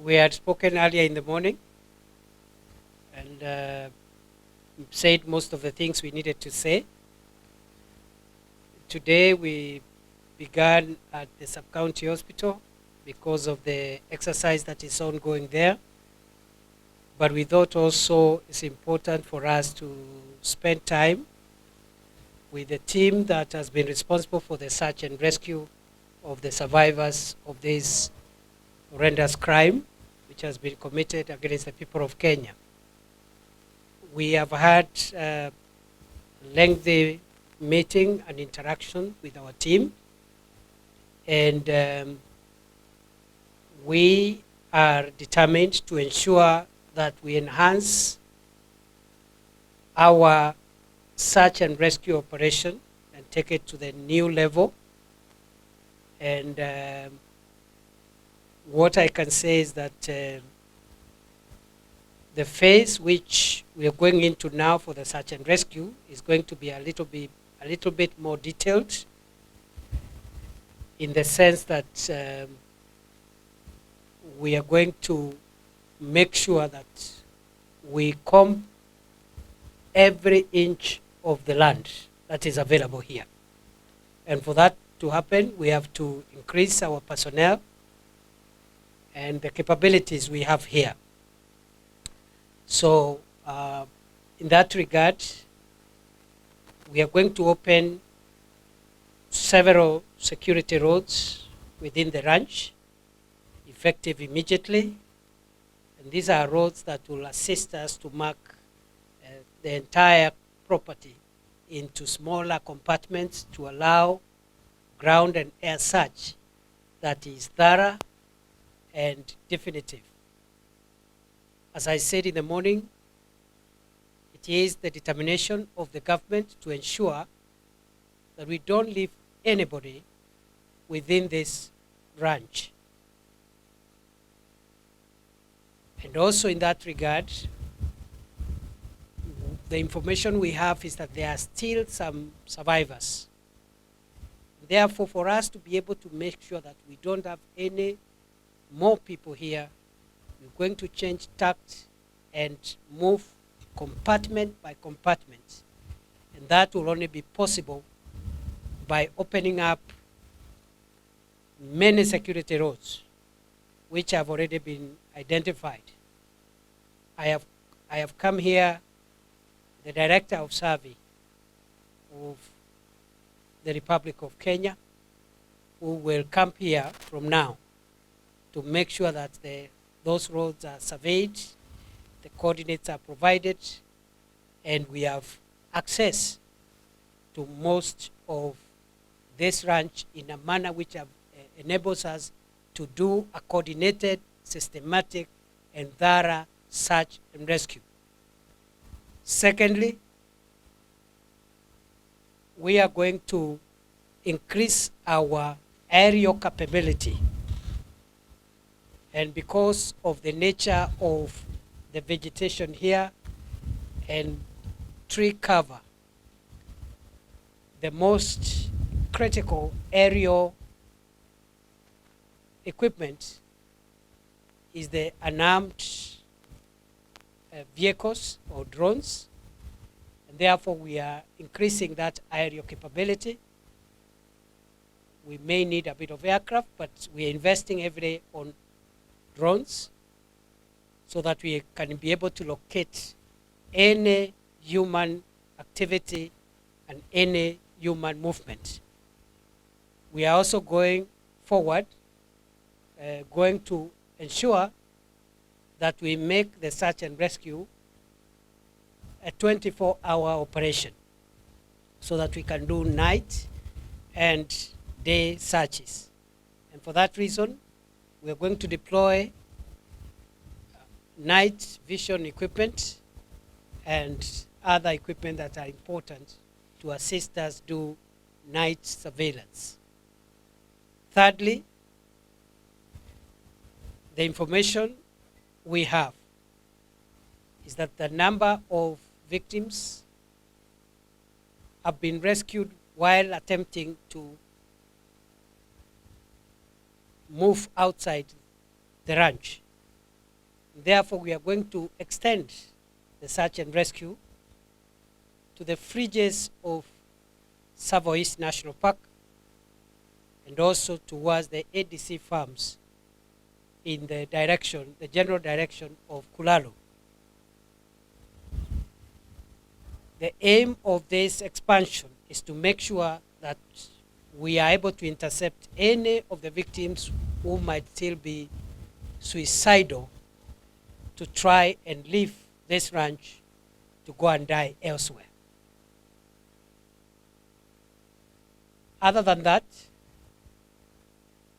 We had spoken earlier in the morning and said most of the things we needed to say. Today we began at the sub-county hospital because of the exercise that is ongoing there. But we thought also it's important for us to spend time with the team that has been responsible for the search and rescue of the survivors of this horrendous crime which has been committed against the people of Kenya. We have had a lengthy meeting and interaction with our team, and we are determined to ensure that we enhance our search and rescue operation and take it to the new level. And what I can say is that the phase which we are going into now for the search and rescue is going to be a little bit more detailed, in the sense that we are going to make sure that we comb every inch of the land that is available here. And for that to happen, we have to increase our personnel and the capabilities we have here. So in that regard, we are going to open several security roads within the ranch, effective immediately. And these are roads that will assist us to mark the entire property into smaller compartments to allow ground and air search that is thorough and definitive. As I said in the morning, it is the determination of the government to ensure that we don't leave anybody within this ranch. And also in that regard, the information we have is that there are still some survivors. Therefore, for us to be able to make sure that we don't have any more people here, we're going to change tact and move compartment by compartment. And that will only be possible by opening up many security roads, which have already been identified. I have come here, the Director of Survey of the Republic of Kenya, who will come here from now to make sure that those roads are surveyed, the coordinates are provided, and we have access to most of this ranch in a manner which enables us to do a coordinated, systematic, and thorough search and rescue. Secondly, we are going to increase our aerial capability. And because of the nature of the vegetation here and tree cover, the most critical aerial equipment is the unarmed vehicles or drones. And therefore, we are increasing that aerial capability. We may need a bit of aircraft, but we are investing heavily on drones so that we can be able to locate any human activity and any human movement. We are also going forward, going to ensure that we make the search and rescue a 24-hour operation so that we can do night and day searches. And for that reason, we are going to deploy night vision equipment and other equipment that are important to assist us do night surveillance. Thirdly, the information we have is that the number of victims have been rescued while attempting to move outside the ranch Therefore, we are going to extend the search and rescue to the fringes of Savo East National Park and also towards the ADC farms in the direction, the general direction of Kulalo. The aim of this expansion is to make sure that we are able to intercept any of the victims who might still be suicidal to try and leave this ranch to go and die elsewhere. Other than that,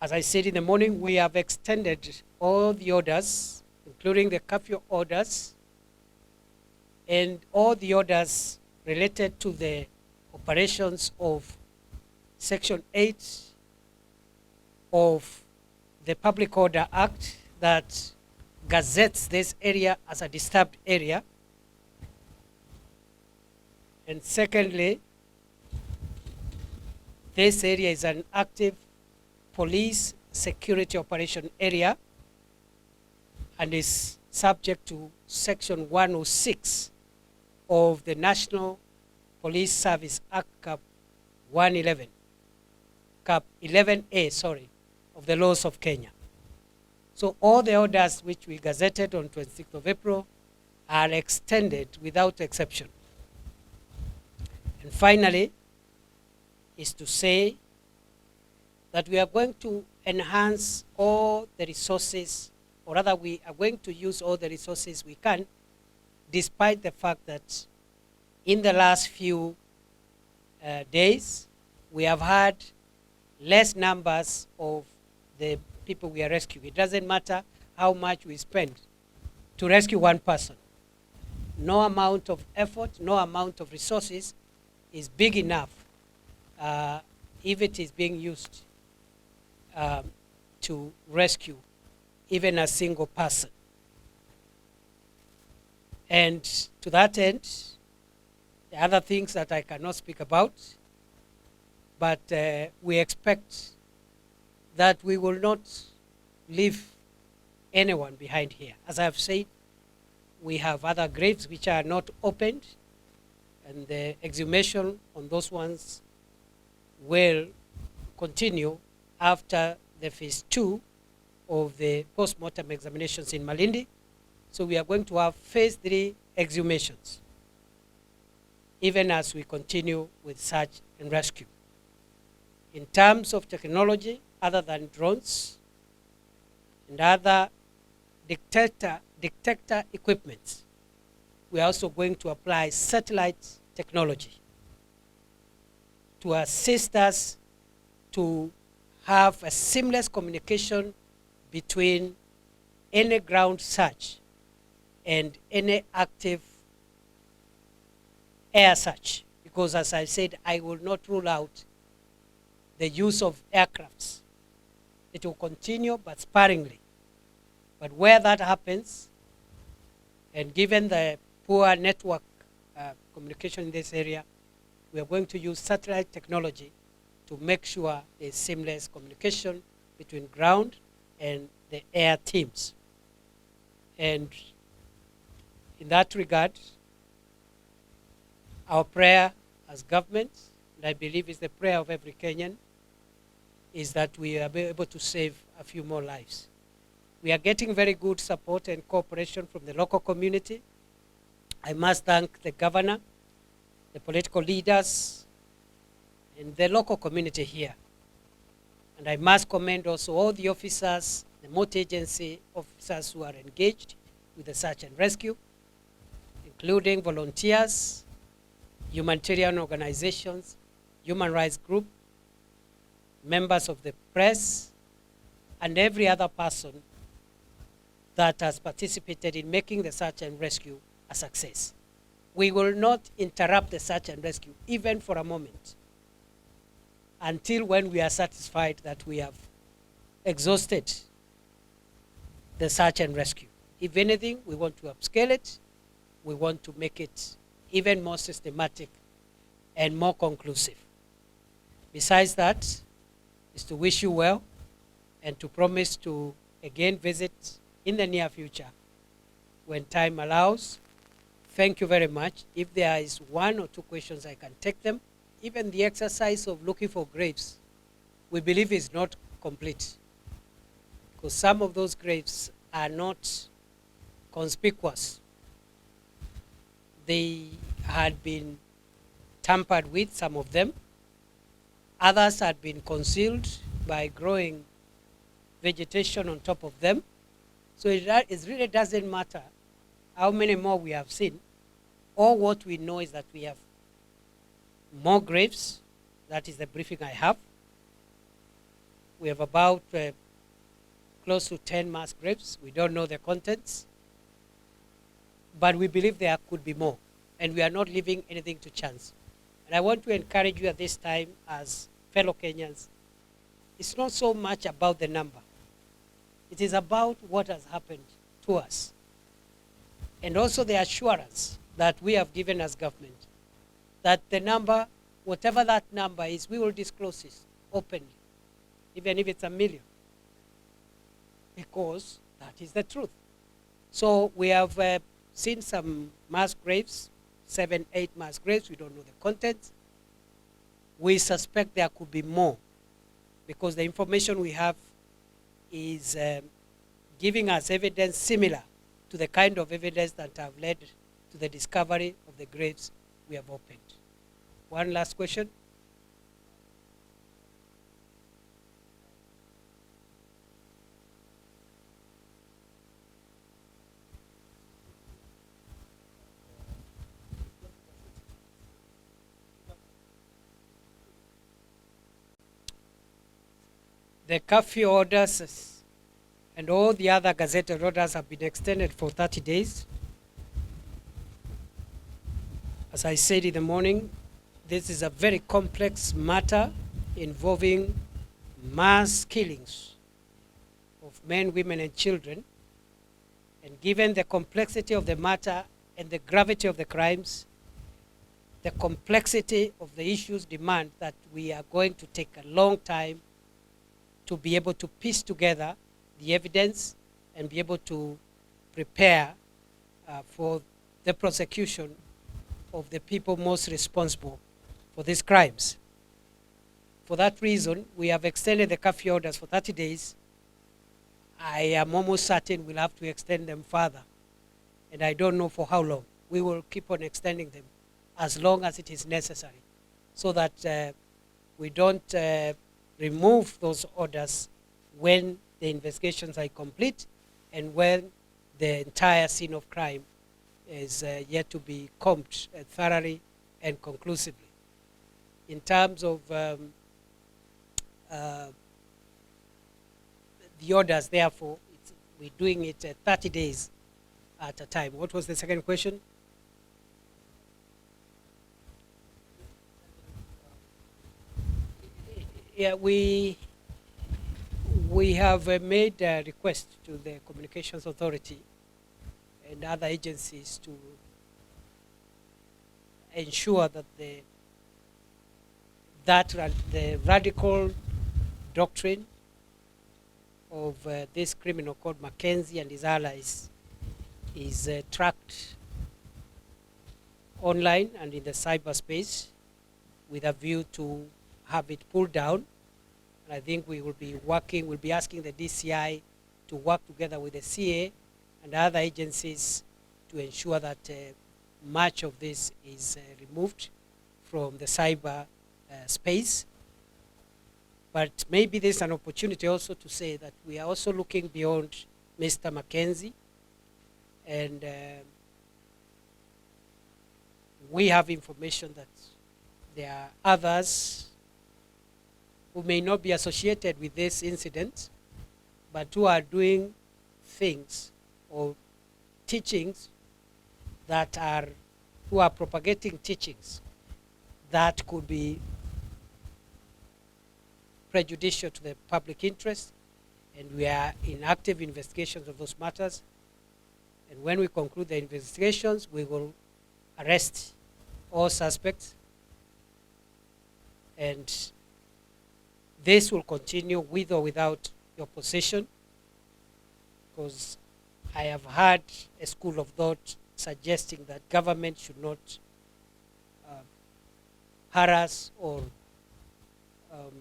as I said in the morning, we have extended all the orders, including the curfew orders, and all the orders related to the operations of Section 8 of the Public Order Act that gazettes this area as a disturbed area. And secondly, this area is an active police security operation area and is subject to Section 106 of the National Police Service Act Cap 111, Cap 11A, sorry, of the laws of Kenya. So all the orders which we gazetted on 26th of April are extended without exception. And finally, is to say that we are going to enhance all the resources, or rather we are going to use all the resources we can, despite the fact that in the last few days, we have had less numbers of the people we are rescuing. It doesn't matter how much we spend to rescue one person. No amount of effort, no amount of resources is big enough if it is being used to rescue even a single person. And to that end, the other things that I cannot speak about, but we expect that we will not leave anyone behind here. As I have said, we have other graves which are not opened, and the exhumation on those ones will continue after the phase 2 of the post-mortem examinations in Malindi. So we are going to have phase 3 exhumations, even as we continue with search and rescue. In terms of technology, other than drones and other detector equipment, we are also going to apply satellite technology to assist us to have a seamless communication between any ground search and any active air search. Because as I said, I will not rule out the use of aircrafts. It will continue, but sparingly. But where that happens, and given the poor network communication in this area, we are going to use satellite technology to make sure there's seamless communication between ground and the air teams. And in that regard, our prayer as government, and I believe is the prayer of every Kenyan, is that we are able to save a few more lives. We are getting very good support and cooperation from the local community. I must thank the governor, the political leaders, and the local community here. And I must commend also all the officers, the multi-agency officers who are engaged with the search and rescue, including volunteers, humanitarian organizations, human rights group, members of the press, and every other person that has participated in making the search and rescue a success. We will not interrupt the search and rescue, even for a moment, until when we are satisfied that we have exhausted the search and rescue. If anything, we want to upscale it. We want to make it even more systematic and more conclusive. Besides that, is to wish you well and to promise to again visit in the near future when time allows. Thank you very much. If there is one or two questions, I can take them. Even the exercise of looking for graves, we believe is not complete, because some of those graves are not conspicuous. They had been tampered with, some of them. Others had been concealed by growing vegetation on top of them. So it really doesn't matter how many more we have seen. All what we know is that we have more graves. That is the briefing I have. We have about close to 10 mass graves. We don't know the contents, but we believe there could be more, and we are not leaving anything to chance. And I want to encourage you at this time as fellow Kenyans, it's not so much about the number. It is about what has happened to us, and also the assurance that we have given as government that the number, whatever that number is, we will disclose it openly, even if it's 1 million, because that is the truth. So we have seen some mass graves, 7, 8 mass graves. We don't know the contents. We suspect there could be more, because the information we have is giving us evidence similar to the kind of evidence that have led to the discovery of the graves we have opened. One last question. The curfew orders and all the other gazetted orders have been extended for 30 days. As I said in the morning, this is a very complex matter involving mass killings of men, women, and children. And given the complexity of the matter and the gravity of the crimes, the complexity of the issues demand that we are going to take a long time to be able to piece together the evidence and be able to prepare for the prosecution of the people most responsible for these crimes. For that reason, we have extended the curfew orders for 30 days. I am almost certain we'll have to extend them further, and I don't know for how long. We will keep on extending them as long as it is necessary, so that we don't remove those orders when the investigations are complete and when the entire scene of crime is yet to be combed thoroughly and conclusively. In terms of the orders, therefore, we're doing it 30 days at a time. What was the second question? Yeah, we have made a request to the Communications Authority and other agencies to ensure that the radical doctrine of this criminal called Mackenzie and his allies is tracked online and in the cyberspace with a view to have it pulled down. And I think we will be working, we'll be asking the DCI to work together with the CA and other agencies to ensure that much of this is removed from the cyber space. But maybe there's an opportunity also to say that we are also looking beyond Mr. Mackenzie, and we have information that there are others who may not be associated with this incident, but who are doing things or teachings that are, who are propagating teachings that could be prejudicial to the public interest, and we are in active investigations of those matters. And when we conclude the investigations, we will arrest all suspects, and this will continue with or without your position, because I have heard a school of thought suggesting that government should not harass or um,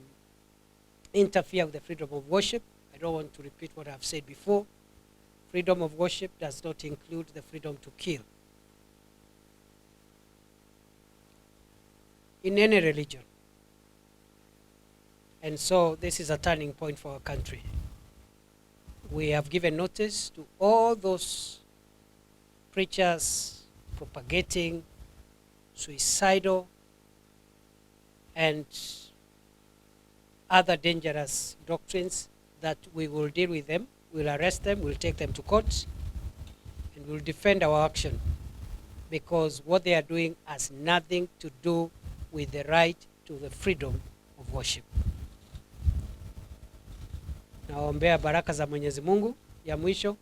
interfere with the freedom of worship. I don't want to repeat what I've said before. Freedom of worship does not include the freedom to kill. In any religion. And so this is a turning point for our country. We have given notice to all those preachers propagating suicidal and other dangerous doctrines that we will deal with them, we'll arrest them, we'll take them to court, and we'll defend our action, because what they are doing has nothing to do with the right to the freedom of worship. Naombea baraka za Mwenyezi Mungu ya mwisho